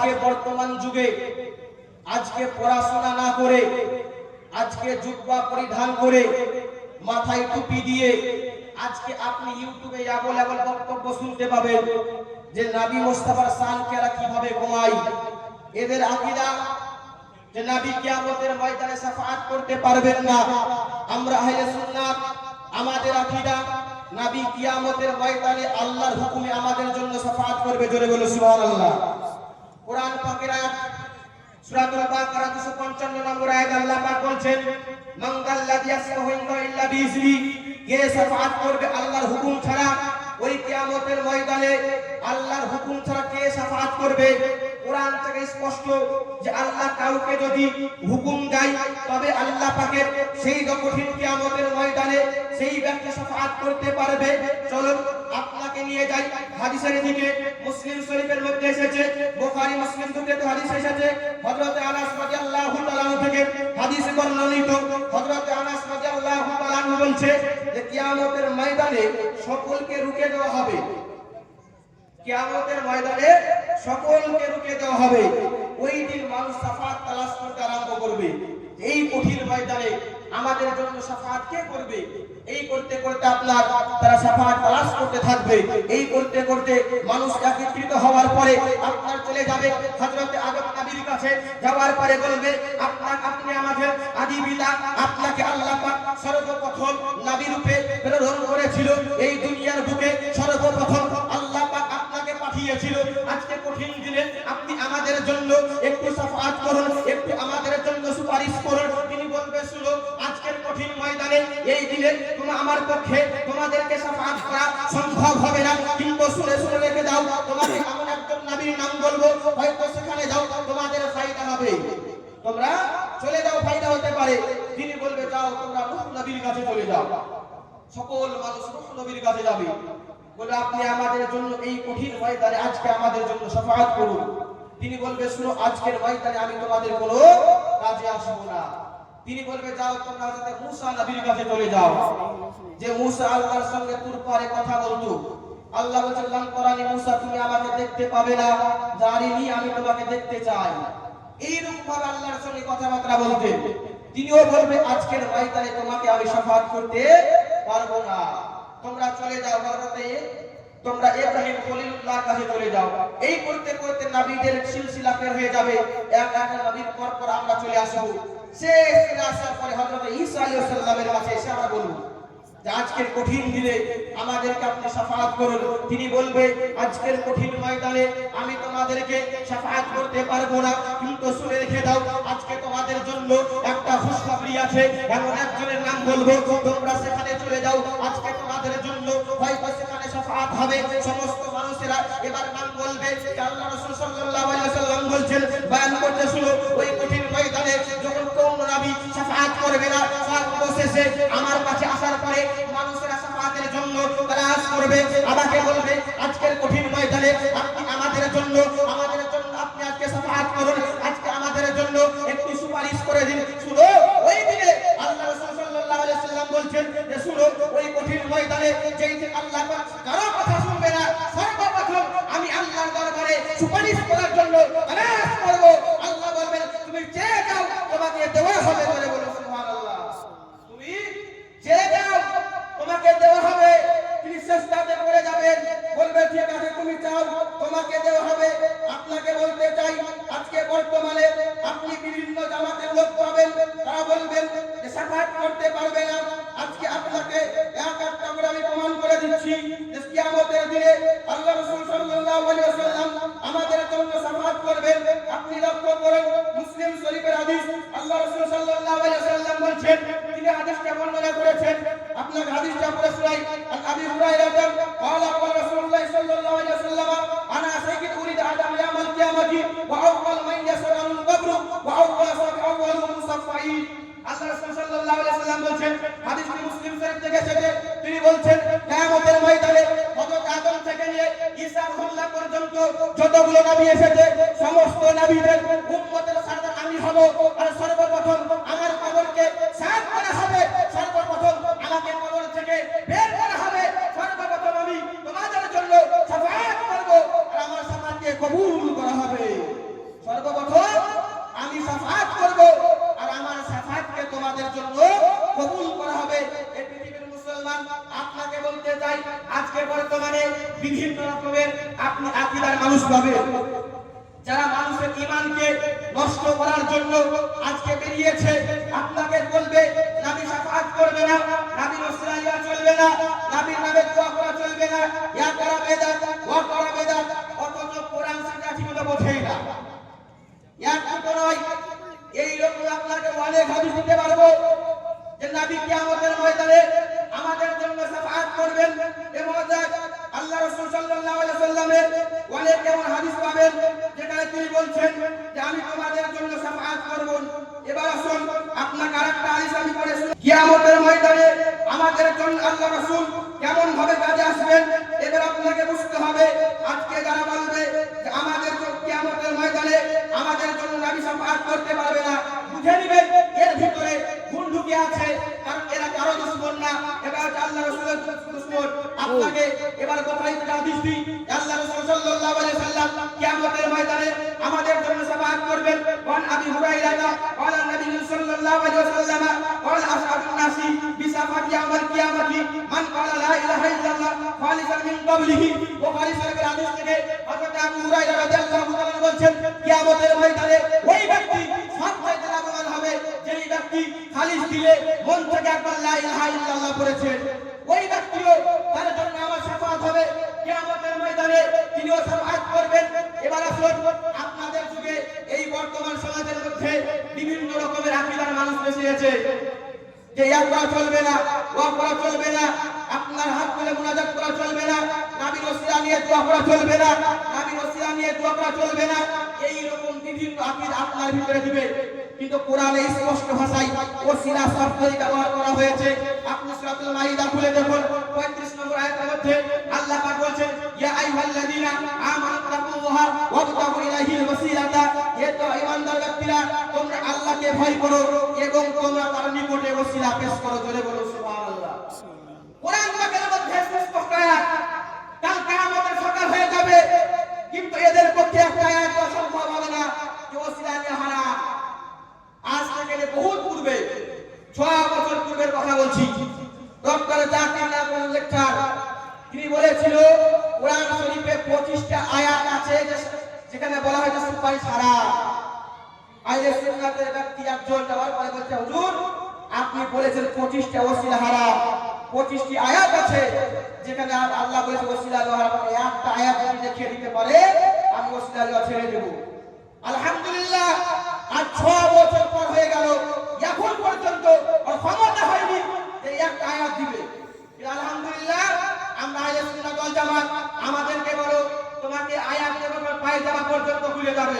আজকে বর্তমান যুগে আজকে পড়াশোনা না করে আজকে জুব্বা পরিধান করে মাথায় টুপি দিয়ে আজকে আপনি ইউটিউবে আবল বক্তব্য শুনতে পাবেন যে নবী মুস্তাফার শানকে এরা কিভাবে কমায়। এদের আকীদা যে নবী কিয়ামতের ময়দানে শাফাআত করতে পারবেন না। আমরা আহলে সুন্নাত আমাদের আকীদা নবী কিয়ামতের ময়দানে আল্লাহর হুকুমে আমাদের জন্য শাফাআত করবে। জোরে বলো সুবহানাল্লাহ। কোরআন পাকের আয়াত সূরাতুল বাকারা 255 নম্বর আয়াত আল্লাহ পাক বলছেন মান যাল্লাযী ইয়াসমাহু ইল্লা বিইজনি, কে শাফাআত করবে আল্লাহর হুকুম ছাড়া। ওই কিয়ামতের ময়দানে আল্লাহর হুকুম ছাড়া কে শাফাআত করবে? কোরআন থেকে স্পষ্ট যে আল্লাহ কাউকে যদি হুকুম দেয় তবে আল্লাহ পাকের সেই কঠিন কিয়ামতের ময়দানে সেই ব্যক্তি শাফাআত করতে পারবে। চলুন আপনাকে নিয়ে যাই হাদিসের দিকে। মুসলিম শরীফের মধ্যে এসেছে, বুখারী মুসলিম দুটোতে হাদিস এসেছে। হযরত আনাস রাদিয়াল্লাহু তাআলা থেকে হাদিস বর্ণিত। হযরত আনাস রাদিয়াল্লাহু তাআলা বলছে যে কিয়ামতের ময়দানে সকলকে রুখে দেওয়া হবে। কিয়ামতের ময়দানে সকলকে রুখে দেওয়া হবে। ওই দিন মানুষ শাফাআত তালাশ করতে আরম্ভ করবে। এই কঠিন ময়দানে আমাদের জন্য শাফাআত কে করবে? এই করতে করতে আপনার তারা শাফাআত তালাশ করতে থাকবে। এই করতে করতে মানুষ একত্রিত হওয়ার পরে আপনার চলে যাবে হযরত আদম নবীর কাছে। যাওয়ার পরে বলবে আপনি আমাদের আদি পিতা, আপনাকে আল্লাহ পাক সর্বপ্রথম নবী রূপে প্রেরণ করেছিল। এই দুনিয়ার বুকে সর্বপ্রথম আল্লাহ পাক আপনাকে পাঠিয়েছিল। আজকে কঠিন দিনে আপনি আমাদের জন্য একটু শাফাআত করুন, একটু আমাদের জন্য সুপারিশ করুন। তিনি বলবে শুনো, আজকের কঠিন ময়দানে এই দিনে আমার পক্ষে তোমাদেরকে শাফাআত করা সম্ভব হবে না, কিন্তু শুনে শুনে রেখে দাও, তোমাকে এমন একজন নবীর নাম বলবো, হয়তো সেখানে যাও তোমাদের ফায়দা হবে। তোমরা চলে যাও, ফায়দা হতে পারে। তিনি বলবে যাও তোমরা নূহ নবীর কাছে চলে যাও। সকল মানুষ নূহ নবীর কাছে যাবে। বলে আপনি আমাদের জন্য এই কঠিন ময়দানে আজকে আমাদের জন্য শাফাআত করুন। তিনি বলবে শুনো, আজকের ময়দানে আমি তোমাদের কোনো কাজে আসবো না। তিনি বলবে যাও তোমরা হযরত মূসা নবীর কাছে চলে যাও, যে মূসা আল্লাহর সঙ্গে তুর পারে কথা বলতো। আল্লাহ বলেন কোরআনে, মূসা তুমি আমাকে দেখতে পাবে না, জানিনি আমি তোমাকে দেখতে চাই। এইরকম ভাবে আল্লাহর সঙ্গে কথাবার্তা বলতে তিনিও বলবে আজকের ময়দানে তোমাকে আমি শাফাআত করতে পারবো না। তোমরা চলে যাও হযরতে তোমরা ইব্রাহিম খলিলুল্লাহর কাছে চলে যাও। এই করতে করতে নবীদের সিলসিলা বের হয়ে যাবে। এক এক নবীর পর পর আমরা চলে আসব। শেষ আসার পরে হযরত ঈসা আলাইহিস সালামের কাছে এসে আমরা বলবো যে আজকের কঠিন দিনে আমাদেরকে আপনি শাফাআত করুন। তিনি বলবে আজকের কঠিন ময়দানে আমি তোমাদেরকে শাফাআত করতে পারবো না, কিন্তু শুনে রেখে দাও আজকে তোমাদের জন্য একটা খুশখবরি আছে। এমন একজনের নাম বলবো, তোমরা সেখানে চলে যাও। আজকে তোমাদের জন্য হয়তো সেখানে শাফাআত হবে। সমস্ত মানুষেরা এবার নাম বলবে। আল্লাহ রাসূল সাল্লাল্লাহু আলাইহি ওয়াসাল্লাম বলছেন, বয়ান করতে শুনো, ওই কঠিন ময়দানে যখন কোন নবী শাফাআত করবে না, সর্বশেষে আমার কাছে আসার পরে মানুষেরা শাফাআতের জন্য তালাশ করবে, আমাকে বলবে আজকের কঠিন ময়দানে আপনি আমাদের জন্য আপনি আজকে শাফাআত করুন, আজকে আমাদের জন্য একটু সুপারিশ করে দিন। শুনো, ওই দিনে আল্লাহ রাসূল সাল্লাল্লাহু আলাইহি ওয়াসাল্লাম বলছেন যে শুনো, ওই কঠিন ময়দানে যেই দিন আল্লাহ পাক কারো কথা শুনবে না, সর্বপ্রথম আমি আল্লাহর দরবারে সুপারিশ করার জন্য তালাশ করব। আল্লাহ বলবেন তুমি চেয়ে যাও, তোমাকে দেওয়া হবে। বলে বলো সুবহানাল্লাহ। তুমি চেয়ে যাও, তোমাকে দেওয়া হবে। তিনি চেষ্টাতে পড়ে যাবেন, বলবে ঠিক আছে তুমি চাও, তোমাকে দেওয়া হবে। আপনাকে বলতে চাই আজকে বর্তমানে আপনি বিভিন্ন জামাতের লোক পাবেন, তারা বলবেন যে শাফাআত করতে পারবে না। আজকে আপনাকে এক একটা করে আমি প্রমাণ করে দিচ্ছি যে কিয়ামতের দিনে আল্লাহ রাসূল সাল্লাল্লাহু আলাইহি ওয়াসাল্লাম আমাদের জন্য শাফাআত করবেন। আপনি লক্ষ্য করেন মুসলিম শরীফের হাদিস, আল্লাহ রাসূল সাল্লাল্লাহু আলাইহি ওয়াসাল্লাম বলছেন, তিনি হাদিসটা বর্ণনা করেছেন। আপনাকে হাদিসটা পড়ে শোনাই। আবু হুরায়রা قال قال رسول الله صلى الله عليه وسلم انا سيد اريد ادم يوم القيامه واول من يسال القبر واول مصفين। আল্লাহ রাসূল সাল্লাল্লাহু আলাইহি ওয়াসাল্লাম বলেন, হাদিসটি মুসলিম শরীফ থেকে এসেছে। তিনি বলছেন কিয়ামতের ময়দানে হযরত আদম থেকে নিয়ে ঈসা আলাইহিস পর্যন্ত যতগুলো নবী এসেছে সমস্ত নবীদের উম্মতের সরদার আমি হব। আর সর্বপ্রথম আমার কবরকে সাফ করা হবে, সর্বপ্রথম আমাকে কবর থেকে বের করা হবে, সর্বপ্রথম আমি তোমাদের জন্য শাফাআত করব, আর আমার শাফাআতকে কবুল করা হবে। বর্তমানে বিভিন্ন রকমের আপনি আকীদার মানুষ পাবেন, যারা মানুষের ঈমানকে নষ্ট করার জন্য আজকে বেরিয়েছে। আপনাকে বলবে নবী শাফাআত করবে না, নবীর ওসিলা চলবে না, নবীর নামে দোয়া করা চলবে না, ইয়া করা বেদাত, ওয়া করা বেদাত। অথচ কোরআন সেটা ঠিকমতো বোঝেই না। একটুকু নয়, এই রকম আপনাকে অনেক হাদিস দিতে পারবো যে নবী কিয়ামতের ময়দানে আমাদের জন্য শাফাআত করবেন। এবং আল্লাহ রাসূল সাল্লাল্লাহু আলাইহি ওয়াসাল্লামের অনেক এমন হাদিস পাবেন যেখানে তিনি বলছেন যে আমি তোমাদের জন্য শাফাআত করব। এবার আসুন আপনাকে আরেকটা হাদিস আমি পড়ে শুনি। কিয়ামতের ময়দানে আমাদের জন্য আল্লাহ রাসূল কেমন ভাবে কাজে আসবেন এবার আপনাকে বুঝতে হবে। আজকে যারা বলবে যে আমাদের জন্য কিয়ামতের ময়দানে আমাদের জন্য নবী শাফাআত করতে পারবে না, বুঝে নেবেন এর ভিতরে ভুল ঢুকে আছে, কারণ এরা কারো দুশমন না, এবার আল্লাহ রাসূলের দুশমন। আপনাকে এবার কোথায় থেকে হাদিস দিই, আল্লাহ রাসূল সাল্লাল্লাহু আলাইহি ওয়াসাল্লাম কিয়ামতের ময়দানে আমাদের জন্য শাফাআত করবেন। ওয়ান আবি হুরায়রা ক্বালা নবী সাল্লাল্লাহু আলাইহি ওয়াসাল্লাম ক্বালা আসহাবুন নাসি বিশাফাতি ইয়াউমাল কিয়ামাতি মান ক্বালা লা ইলাহা ইল্লাল্লাহ খালিসান মিন ক্বাবলিহি। বুখারী শরীফের হাদিস থেকে হযরত আবু হুরায়রা রাদিয়াল্লাহু তাআলা বলেন কিয়ামতের ময়দানে ওই ব্যক্তি সবচেয়ে লাভবান হবে যেই ব্যক্তি খালিস দিলে মন থেকে একবার লা ইলাহা ইল্লাল্লাহ পড়েছে। ওই ব্যক্তিও তার জন্য আমার শাফাআত হবে কিয়ামতের ময়দানে, তিনিও শাফাআত করবেন। এবার আসুন আপনাদের যুগে এই বর্তমান সমাজের মধ্যে বিভিন্ন রকমের আকীদার মানুষ বেশি আছে যে ইয়া করা চলবে না, ওয়া করা চলবে না, আপনার হাত তুলে মুনাজাত করা চলবে না, নবীর ওসিলা নিয়ে দোয়া করা চলবে না, নবীর ওসিলা নিয়ে দোয়া করা চলবে না, এই রকম বিভিন্ন আকীদা আপনার ভিতরে দিবে। কিন্তু কোরআনে স্পষ্ট ভাষায় ওসিলা শব্দই ব্যবহার করা হয়েছে। আপনি সূরাতুল মাইদা খুলে দেখুন 35 নম্বর আয়াতের মধ্যে আল্লাহ পাক বলেছেন ইয়া আইয়ুহাল্লাযীনা আমানু তাকুল্লাহা ওয়াবতাগু ইলাইহিল ওয়াসিলাতা। হে তো ঈমানদার ব্যক্তিরা, তোমরা আল্লাহকে ভয় করো এবং তোমরা তার নিকটে ওসিলা পেশ করো। জোরে বলো সুবহানাল্লাহ। কোরআন পাকের মধ্যে স্পষ্ট আয়াত, কাল কিয়ামতের সকাল হয়ে যাবে, কিন্তু এদের পক্ষে একটা আয়াত সম্ভব হবে না যে ওসিলা নিয়ে হারাম। আজ থেকে বহুত পূর্বে 6 বছর পূর্বের কথা বলছি, ডক্টর জাকির নায়কের লেকচার, তিনি বলেছিল কোরআন শরীফে 25টা আয়াত আছে যেখানে বলা হয়েছে সুপারিশ হারাম। আইলে সুন্নাতের ব্যক্তি একজন যাওয়ার পরে বলছে হুজুর আপনি বলেছেন 25টা ওসিলা হারাম, 25টি আয়াত আছে যেখানে আল্লাহ বলেছে ওসিলা হারাম। একটা আয়াত যদি দেখিয়ে দিতে পারে আমি ওসিলা ছেড়ে দেব। আলহামদুলিল্লাহ আজ 6 বছর পর হয়ে গেল, এখন পর্যন্ত ওর ক্ষমতা হয়নি যে একটা আয়াত দিবে। আলহামদুলিল্লাহ আমরা আহলে সুন্নাত ওয়াল জামাত, আমাদেরকে বলো তোমাকে আয়াত দেওয়ার পায়জামা পর্যন্ত খুলে যাবে।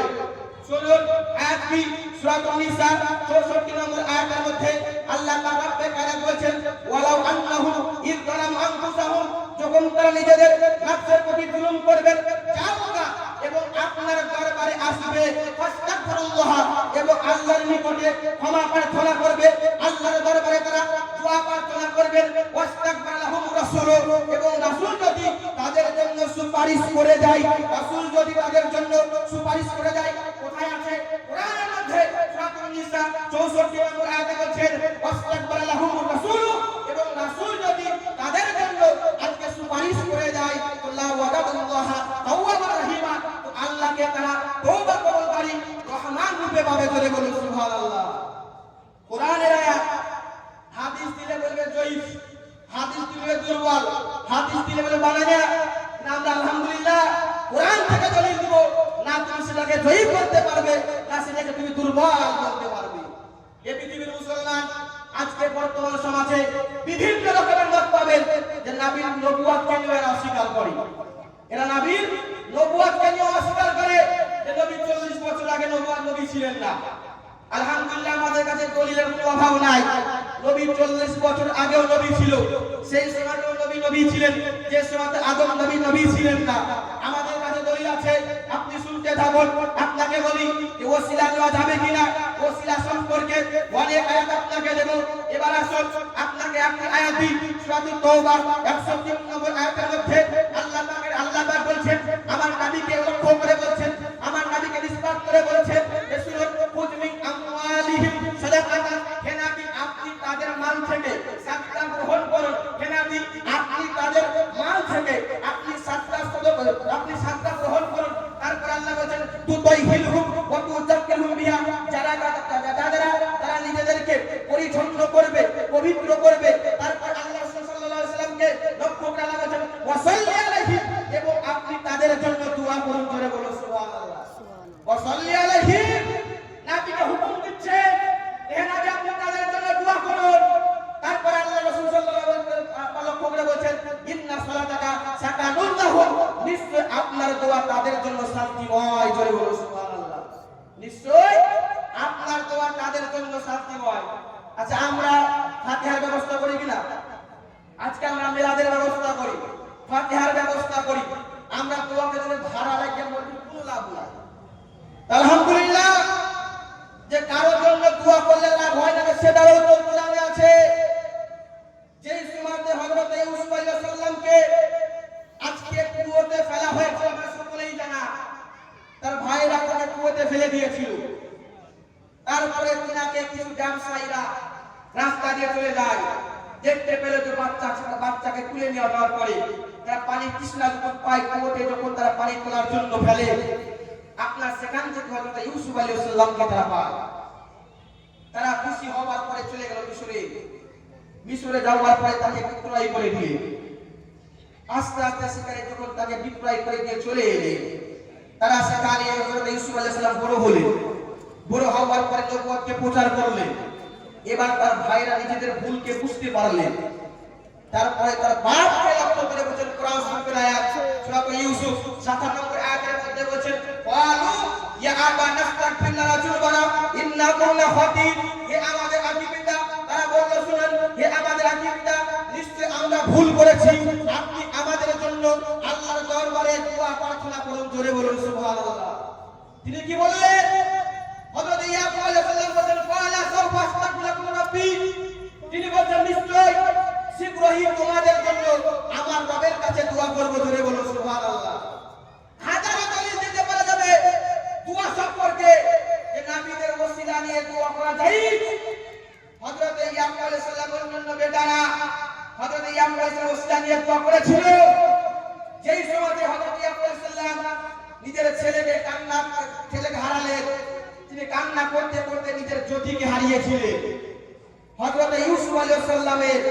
শুনুন আয়াত কি, সূরাতুন নিসা 64 নম্বর আয়াতের মধ্যে আল্লাহ পাক রব্বে কারিম বলেছেন ওয়ালাউ আন্নাহুম ইয যালামু আনফুসাহুম, যখন তারা নিজেদের নফসের প্রতি জুলুম করবে যাওগা এবং আপনার দরবারে আসবে ফাস্তাগফিরুল্লাহ এবং আল্লাহর নিকটে ক্ষমা প্রার্থনা করবে, আল্লাহর দরবারে তারা দোয়া প্রার্থনা করবেন। ওয়াস্তাগফির লাহুম রাসূল, এবং রাসূল যদি তাদের জন্য সুপারিশ করে যায়, রাসূল যদি তাদের জন্য সুপারিশ করে যায়, কোথায় আছে কোরআনের মধ্যে সূরাতুন নিসা 64 নম্বর আয়াতে বলছেন ওয়াস্তাগফির লাহুম রাসূল, এবং রাসূল যদি তাদের জন্য আজকে সুপারিশ করে যায় আল্লাহ ওয়াদাল্লাহ তাওয়াবুর রহিমা, তো আল্লাহকে তারা তওবা কবুলকারী রহমান রূপে পাবে। করে বলুন সুবহানাল্লাহ। কোরআনের আয়াত, হাদিস দিলে বলবে জয়ীফ, হাদিস দিলে দুর্বল, হাদিস দিলে বলে বানায় না। আমরা আলহামদুলিল্লাহ কোরআন থেকে দলিল দিব, না তুমি সেটাকে জয়ীফ করতে পারবে, না সেটাকে তুমি দুর্বল করতে পারবে। এই পৃথিবীর মুসলমান আজকে বর্তমান সমাজে বিভিন্ন রকমের মত পাবেন যে নবীর নবুয়তকে নিয়ে অস্বীকার করে। এরা নবীর নবুয়তকে নিয়ে অস্বীকার করে যে নবী 40 বছর আগে নবী ছিলেন না। আলহামদুলিল্লাহ আমাদের কাছে দলিলের কোনো অভাব নাই। নবী 40 বছর আগেও নবী ছিল, সেই সময়ও নবী ছিলেন যে সময়তে আদম নবী ছিলেন না। আমাদের কাছে দলিল আছে, আপনি শুনতে থাকুন। আপনাকে বলি যে ওসিলা নেওয়া যাবে কিনা, ওসিলা সম্পর্কে অনেক আয়াত আপনাকে দেব। এবার আসুন আপনাকে একটি আয়াত দিই, সূরাতুত তাওবা 61 নম্বর আয়াতের মধ্যে আল্লাহ পাক বলছেন, আমার নবীকে লক্ষ্য করে বলছেন, আমার নবীকে নিসবত করে বলছেন, রাসূলুন কুতুমিন আমওয়ালিহিম সাদাকাতান, হে নবী আপনি তাদের মাল থেকে সাদকা গ্রহণ করুন। হে নবী আপনি তাদের মাল থেকে তুতাইহিলহুম ওয়া তুযাক্কিরহুম বিহা, যারা তারা নিজেদেরকে পরিচ্ছন্ন করবে, পবিত্র করবে। তারপর আল্লাহ রাসূল সাল্লাল্লাহু আলাইহি ওয়াসাল্লামকে লক্ষ্য করে আল্লাহ বলেন ওয়া সাল্লি আলাইহিম, এবং আপনি তাদের জন্য দোয়া করুন। জোরে বলুন সুবহানাল্লাহ। ওয়া সাল্লি আলাইহিম, নবীকে হুকুম দিচ্ছে হে নবী আপনি তাদের জন্য দোয়া করুন। তারপর আল্লাহ রাসূল সাল্লাল্লাহু আলাইহি ওয়াসাল্লাম লক্ষ্য করে বলেন ইন্না সালাতাকা সাকানুন লাহুম, নিশ্চয় আপনার দোয়া তাদের জন্য শান্তিময়। জোরে বলুন সুবহানাল্লাহ। নিশ্চয় আপনার দোয়া তাদের জন্য শান্তিময়। আচ্ছা, আমরা ফাতিহার ব্যবস্থা করি কিনা? আজকে আমরা মিলাদের ব্যবস্থা করি, ফাতিহার ব্যবস্থা করি, আমরা দোয়াকে যদি ধারা লাগিয়ে বলি কোনো লাভ নাই। আলহামদুলিল্লাহ, যে কারোর জন্য দোয়া করলে লাভ হয় না সেটারও তো কোরআনে আছে। যেই সময়তে হযরত ইউসুফ আলাইহিস সালামকে আজকে কুয়োতে ফেলা হয়েছে আমরা সকলেই জানা। তার ভাইরা তাকে কুয়োতে ফেলে দিয়েছিল। তারপরে তিনাকে কিছু ব্যবসায়ীরা রাস্তা দিয়ে চলে যায়, দেখতে পেলে যে বাচ্চাকে তুলে নিয়ে যাওয়ার পরে তারা পানি তৃষ্ণা যখন পায় কুয়োতে, যখন তারা পানি তোলার জন্য ফেলে, আপনার সেখান থেকে হযরত ইউসুফ আলাইহিস সালামকে তারা পায়। তারা খুশি হওয়ার পরে চলে গেল মিশরে যাওয়ার পরে তাকে বিক্রয় করে দিয়ে, আস্তে আস্তে সেখানে যখন তাকে বিক্রয় করে দিয়ে চলে এলে, তারা সেখানে হযরত ইউসুফ আলাইহিস সালাম বড় হওয়ার পরে নবুয়তকে প্রচার করলেন। এবার তার ভাইরা নিজেদের ভুলকে বুঝতে পারলেন। তারপরে তার বাপকে লক্ষ্য করে বলেন কোরআন শরীফের আয়াত সূরা ইউসুফ ৭ নম্বর আয়াতের মধ্যে বলেন ক্বালু ইয়া আবা নাস্তাগফির লানা যুনুবানা ইন্নাহু লাখাতির, হে আমাদের আদি পিতা, তারা বলল শুনুন হে আমাদের আদি পিতা, নিশ্চয় আমরা ভুল করেছি, আপনি আমাদের জন্য আল্লাহর দরবারে দোয়া প্রার্থনা করুন। জোরে বলুন সুবহানাল্লাহ। তিনি কি বললেন? হযরত ইয়াকুব আলাইহিস সালাম বলেন ক্বালা সাওফা আস্তাগফিরু লাকুম রাব্বি, তিনি বলেন নিশ্চয় শীঘ্রই তোমাদের জন্য আমার রবের কাছে দোয়া করব। জোরে বলুন সুবহানাল্লাহ। হাজারো দলিল দিতে পারা যাবে দোয়া সম্পর্কে, যে নবীদের ওসিলা নিয়ে দোয়া করা যায়। হযরত ইয়াকুব আলাইহিস সালামের অন্যান্য বেটারা হযরত ইয়াকুব আলাইহিস সালামের ওসিলা নিয়ে দোয়া করেছিল। যেই সময় হযরত ইয়াকুব আলাইহিস সালাম নিজের ছেলেকে হারালেন, তিনি কান্না করতে করতে নিজের জ্যোতিকে হারিয়েছিলেন। হযরত ইউসুফ আলাইহিস সালামের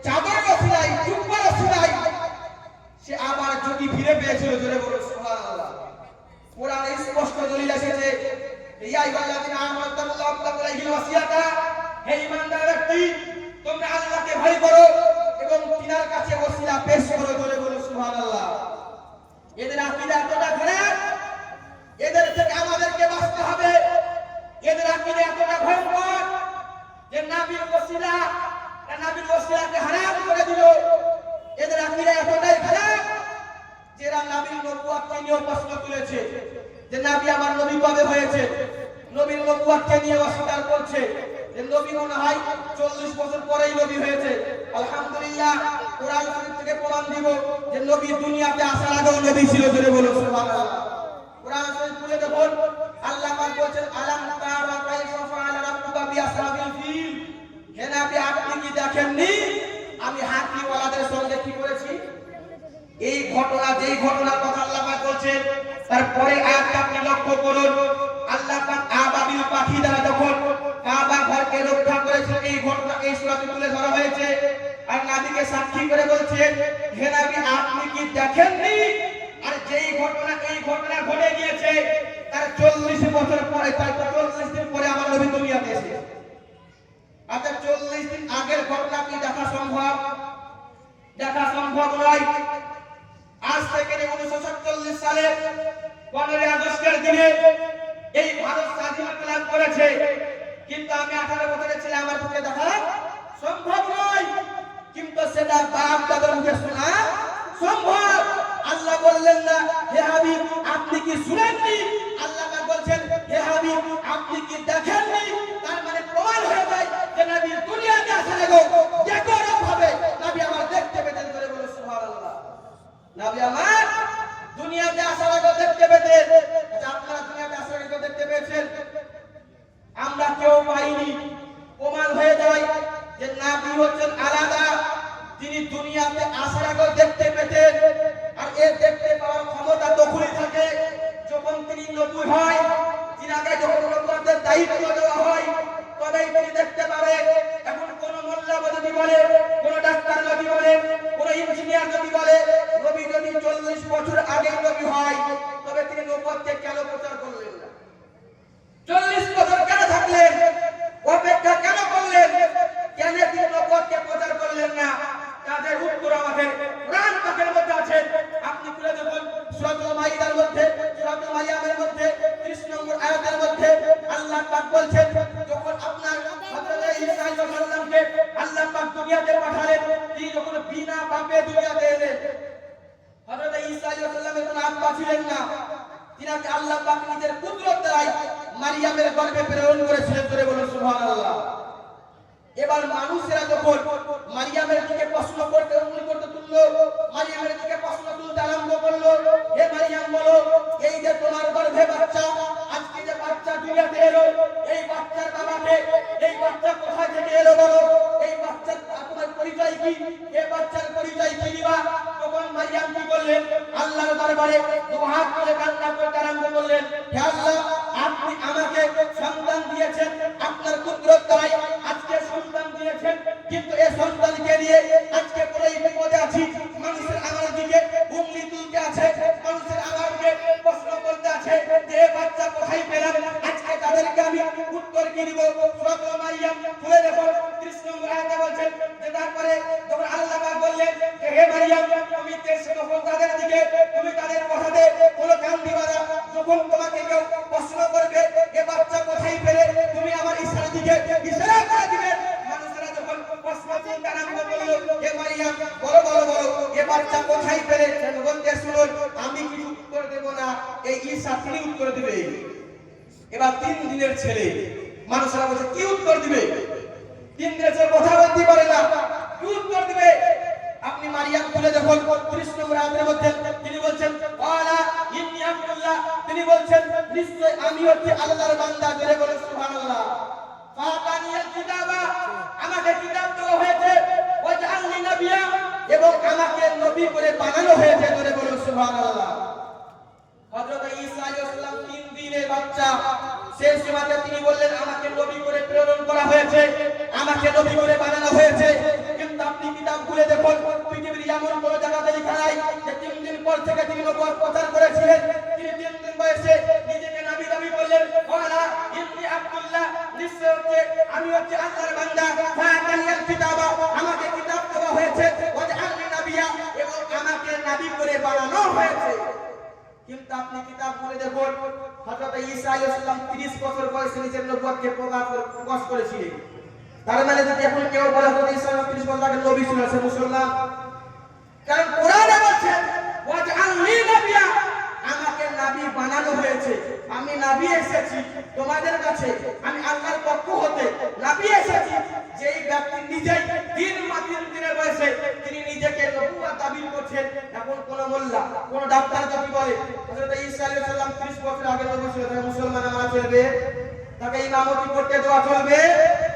চাদর ওসিলায়, জুব্বার ওসিলায় সে আবার জ্যোতি ফিরে পেয়েছিল। জোরে বলুন সুবহানাল্লাহ। কোরআনে স্পষ্ট দলিল এসেছে ইয়া আইয়ুহাল্লাযিনা আমানু তাকুল্লাহা ওয়াত্তাকু আলাইহি ওয়াসিয়াতা, হে ঈমানদার ব্যক্তি তোমরা আল্লাহকে ভয় করো এবং তিনার কাছে ওসিলা পেশ করো। জোরে বলুন সুবহানাল্লাহ। এদের আকীদা এতটা খারাপ, এদের থেকে আমাদেরকে বাঁচতে হবে। এদের আকীদা এতটা ভয়ঙ্কর যে নবীর ওসিলাকে হারাম করে দিল। এদের আকীদা এতটাই খারাপ যে এরা নবীর নবুয়তকে নিয়ে প্রশ্ন তুলেছে যে নবী আমার নবী কবে হয়েছে, নবীর নবুয়তকে নিয়ে অস্বীকার করছে যে নবী মনে হয় 40 বছর পরেই নবী হয়েছে। আলহামদুলিল্লাহ, কোরআন শরীফ থেকে প্রমাণ দিব যে নবী দুনিয়াতে আসার আগেও নবী ছিল। জোরে বলুন সুবহানাল্লাহ। কোরআন শরীফ খুলে দেখুন, আল্লাহ পাক বলেন আলাম তারা কাইফা ফাআলা রাব্বুকা বিআসহাবিল ফিল, হে নবী আপনি কি দেখেননি আমি হাতিওয়ালাদের সঙ্গে কি করেছি? এই ঘটনা, যেই ঘটনার কথা আল্লাহ পাক বলছেন, তারপরে আয়াতটা আপনি লক্ষ্য করুন। আল্লাহ পাক আবাবিল পাখি দ্বারা যখন কাবা ঘরকে রক্ষা করেছে, এই ঘটনা এই সূরাতে তুলে ধরা হয়েছে। আর নবীকে সাক্ষী করে বলছেন হে নবী আপনি কি দেখেননি? আর যেই ঘটনা, এই ঘটনা ঘটে গিয়েছে তার 40 বছর পরে, তার 40 দিন পরে আমার নবী দুনিয়াতে এসেছে। আচ্ছা 40 দিন আগের ঘটনা কি দেখা সম্ভব? দেখা সম্ভব নয়। আজ থেকে 1947 সালে 15 আগস্টের দিনে এই ভারত স্বাধীনতা লাভ করেছে, কিন্তু আমি 18 বছরের ছেলে আমার পক্ষে দেখা সম্ভব নয়। কিন্তু সেটা বাপ দাদার মুখে শোনা সম্ভব। আল্লাহ বললেন না হে হাবিব আপনি কি শুনেননি? আল্লাহ পাক বলছেন হে হাবিব আপনি কি দেখেননি? তার মানে প্রমাণ হয়ে যায় যে নবী দুনিয়াতে আসার আগে দেখো ভাবে নবী আমার দেখতে পেতেন। করে বলে সুবহানাল্লাহ। নবী আমার দুনিয়াতে আসার আগে দেখতে পেতেন। আপনারা দুনিয়াতে আসার আগে দেখতে পেয়েছেন? আমরা কেউ পাইনি। প্রমাণ হয়ে যায় যে নবী হচ্ছেন আলাদা, তিনি দুনিয়াতে আসার আগে দেখতে পেতেন। আর এই দেখতে পাওয়ার ক্ষমতা তখনই থাকে যখন তিনি নবুয়ত মৃত্যু হয়, তিনাকে যখন নবুয়তের দায়িত্ব দেওয়া হয়, তবেই তিনি দেখতে পাবে। এখন কোন মোল্লা যদি বলে, কোন ডাক্তার যদি বলে, কোন ইঞ্জিনিয়ার যদি বলে, নবী যদি 40 বছর আগে নবী হয়, তবে তিনি নবুয়তকে কেন প্রচার করলেন না? 40 বছর কেন থাকলেন? অপেক্ষা কেন করলেন? কেন তিনি নবুয়তকে প্রচার করলেন না? তাদের উত্তর আমাদের কোরআন পাকের মধ্যে আছে। আপনি খুলে দেখুন সূরাতুল মাইদার মধ্যে, সূরাতুল মারিয়ামের মধ্যে 30 নম্বর আয়াতের মধ্যে আল্লাহ পাক বলছেন, যখন আপনার হযরত ঈসা আলাইহিস সালামকে আল্লাহ পাক দুনিয়াতে পাঠালেন, তিনি যখন বিনা পাপে দুনিয়াতে এলেন, হযরত ঈসা আলাইহিস সালামের কোনো আব্বা ছিলেন না, তিনাকে আল্লাহ পাক নিজের কুদরত দ্বারা মারিয়ামের গর্ভে প্রেরণ করেছিলেন। জোরে বলুন সুবহানাল্লাহ। এবার মানুষেরা যখন মারিয়ামের দিকে প্রশ্ন করতে তুললো, মারিয়ামের দিকে প্রশ্ন তুলতে আরম্ভ করলো, হে মারিয়াম বলো, এই যে তোমার গর্ভে বাচ্চা, আজকে যে বাচ্চা দুনিয়াতে এলো, এই বাচ্চার বাবাকে, এই বাচ্চা কোথা থেকে এলো বলো, এই বাচ্চার তোমার পরিচয় কি, এই বাচ্চার পরিচয় কি দিবা? তখন মারিয়াম কি করলেন? আল্লাহর দরবারে দুহাত তুলে কান্না করতে আরম্ভ করলেন, হে আল্লাহ, আপনি আমাকে সন্তান দিয়েছেন, আপনার কুদরত দ্বারাই আজকে সন্তান দিয়েছেন, কিন্তু এই সন্তানকে নিয়ে আজকে পুরো বিপদে আছি। মানুষের আমার দিকে উংলি তুলতে আছে, মানুষের আমাকে প্রশ্ন করতে আছে যে বাচ্চা কোথায় পেলাম, আজকে তাদেরকে আমি উত্তর কি দিব? সূরাতুল মারিয়াম খুলে দেখো 30 নম্বর আয়াতে বলছেন যে তারপরে যখন আল্লাহ পাক বললেন যে হে মারিয়াম, তুমি তখন তাদের দিকে, তুমি তাদের কথাতে কোনো কান দিবা না। যখন তোমাকে কেউ প্রশ্ন করবে এ বাচ্চা কোথায় পেলে, তুমি আমার ইশারার দিকে ইশারা করে দিবে। মানুষেরা যখন প্রশ্ন করতে আরম্ভ করলো, হে মারিয়াম বলো বলো বলো, এ বাচ্চা কোথায় পেলে, বলতে শুনুন, আমি কিছু উত্তর দেব না, এই ঈসা তিনি উত্তর দিবে। এবার 3 দিনের ছেলে, মানুষেরা বলছে কি উত্তর দিবে? 3 দিনের ছেলে কথা বলতে পারে না, কি উত্তর দিবে? আপনি মারিয়াম খুলে দেখুন 30 নম্বর আয়াতের মধ্যে তিনি বলছেন, ওয়ালা ইন্নী আব্দুল্লাহ, তিনি বলছেন নিশ্চয় আমি হচ্ছি আল্লাহর বান্দা। জোরে বলুন সুবহানাল্লাহ। ফাতানিয়াল কিতাবা, আমাকে কিতাব দেওয়া হয়েছে, ওয়াজআলনি নবিয়্যা, এবং আমাকে নবী করে বানানো হয়েছে। জোরে বলুন সুবহানাল্লাহ। হযরত ঈসা আলাইহিস সালাম 3 দিনের বাচ্চা, সেই সময়তে তিনি বললেন আমাকে নবী করে প্রেরণ করা হয়েছে, আমাকে নবী করে বানানো হয়েছে। কিন্তু আপনি কিতাব খুলে দেখুন, পৃথিবীর এমন কোন জায়গাতে লেখা নাই যে 3 দিন পর থেকে তিনি নবুয়ত প্রচার করেছিলেন। তিনি 3 দিন বয়সে নিজেকে নবী দাবি করলেন, ওয়ালা ইন্নী আব্দুল্লাহ, নিশ্চয় আমি হচ্ছি আল্লাহর বান্দা। ফাতানিয়াল কিতাবা, আমাকে কিতাব দেওয়া হয়েছে, ওয়াজআলনি নবিয়্যা, এবং আমাকে নবী করে বানানো হয়েছে। কিন্তু আপনি কিতাব খুলে দেখুন, হযরত ঈসা আলাইহিস সালাম 30 বছর বয়সে নিজের নবুয়তকে প্রকাশ করেছিলেন। তার মানে যদি এখন কেউ বলে হযরত ঈসা 30 বছর আগে নবী ছিল, সে মুসলমান। কারণ কোরআনে বলছে ওয়াজআলনি নবিয়্যা, আমাকে নবী বানানো হয়েছে, আমি নবী এসেছি তোমাদের কাছে, আমি আল্লাহর পক্ষ হতে নবী এসেছি। যেই ব্যক্তি নিজেই 3 দিনের বয়সে তিনি নিজেকে নবুয়ত দাবি করছেন, এখন কোন মোল্লা, কোন ডাক্তার যদি বলে হযরত ঈসা আলাইহিস সালাম 30 বছর আগে নবী ছিল, তাহলে মুসলমান মানা চলবে? তাকে ইমামতি করতে দেওয়া চলবে?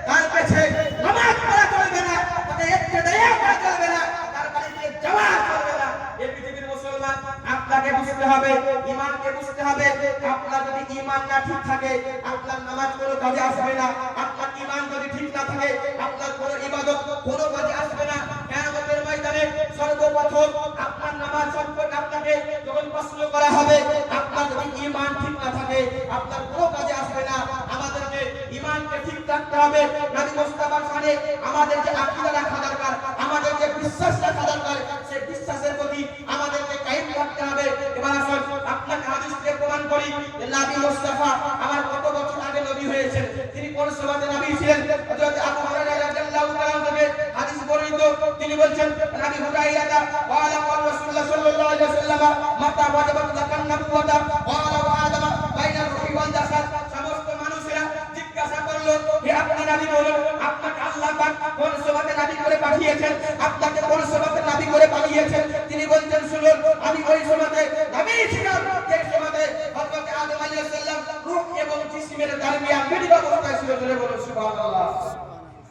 তার কাছে নামাজ পড়া চলবে না, তাকে ইক্তেদায়া করা চলবে না, তার বাড়িতে যাওয়া চলবে না। এই পৃথিবীর মুসলমান, আপনাকে বুঝতে হবে, ঈমানকে বুঝতে হবে। আপনার যদি ঈমান না ঠিক থাকে, আপনার নামাজ কোনো কাজে আসবে না। আপনার ঈমান যদি ঠিক না থাকে, আপনার কোনো ইবাদত কোনো কাজে আসবে না। কিয়ামতের ময়দানে সর্বপ্রথম আপনার নামাজ সম্পর্কে আপনাকে যখন প্রশ্ন করা হবে, আপনার যদি ঈমান ঠিক না থাকে, আপনার কোনো কাজে আসবে না। আমাদেরকে ঈমানকে ঠিক রাখতে হবে। নবী মুস্তাফার শানে আমাদের যে আকীদা রাখা দরকার, আমাদের যে বিশ্বাস রাখা দরকার, সেই বিশ্বাসের প্রতি আমাদেরকে কায়েম রাখতে হবে। এবার আসুন আপনাকে হাদিস থেকে প্রমাণ করি যে নবী মুস্তাফা আমার কত বছর আগে নবী হয়েছেন, তিনি কোন সময়তে নবী ছিলেন। হযরত আবু হুরায়রা রাদিয়াল্লাহু তাআলা থেকে হাদিস বর্ণিত, তিনি বলছেন নবী হুরায়রা ওয়ালা রাসূলুল্লাহ সাল্লাল্লাহু আলাইহি ওয়াসাল্লাম মাতা ওয়াজাবাত লাকান নবুওয়াতা ওয়ালা ওয়াদামা বাইনা রূহি ওয়াল জাসাদ। সমস্ত মানুষেরা জিজ্ঞাসা করলো, হে আপনি নবী বলুন, আপনাকে আল্লাহ পাক কোন সময়তে নবী করে পাঠিয়েছেন, আপনাকে কোন সময়তে নবী করে পাঠিয়েছেন? তিনি বলছেন শুনুন, আমি ওই সময়তে নবী ছিলাম যে সময়তে হযরত আদম আলাইহিস সালাম রূহ এবং জিসমের দরমিয়ান মিলিত অবস্থায় ছিল। জোরে বলুন সুবহানাল্লাহ।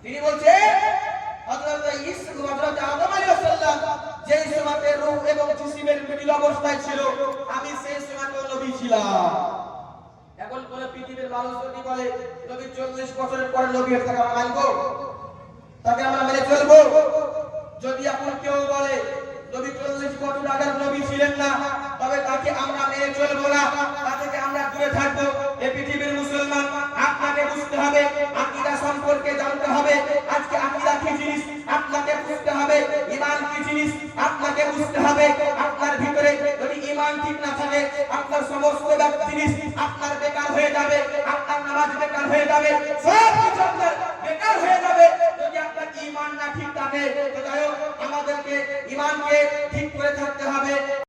তিনি বলছেন হযরত আদম আলাইহিস সালাম যেই সময়তে রূহ এবং জিসমের মিলিত অবস্থায় ছিল, আমি সেই সময়তে নবী ছিলাম। পৃথিবীর মানুষ যদি বলে নবী 40 বছরের পরে নবী হয়ে থাকে, আমরা মানবো? তাকে আমরা মেনে চলবো? যদি এখন কেউ বলে নবী 40 বছর আগে নবী ছিলেন না, তবে তাকে আমরা মেনে চলবো না, তা থেকে আমরা দূরে থাকবো। এই পৃথিবীর মুসলমান, আপনাকে বুঝতে হবে, আকীদা সম্পর্কে জানতে হবে। আজকে আকীদা কি জিনিস আপনাকে বুঝতে হবে, ঈমান কি জিনিস আপনাকে বুঝতে হবে। আপনার ভিতরে যদি ঈমান ঠিক না থাকে, আপনার সমস্ত জিনিস আপনার বেকার হয়ে যাবে, আপনার নামাজ বেকার হয়ে যাবে, সব কিছু আপনার বেকার হয়ে যাবে যদি আপনার ঈমান না ঠিক থাকে। তো যাই হোক, আমাদেরকে ঈমানকে ঠিক করে থাকতে হবে।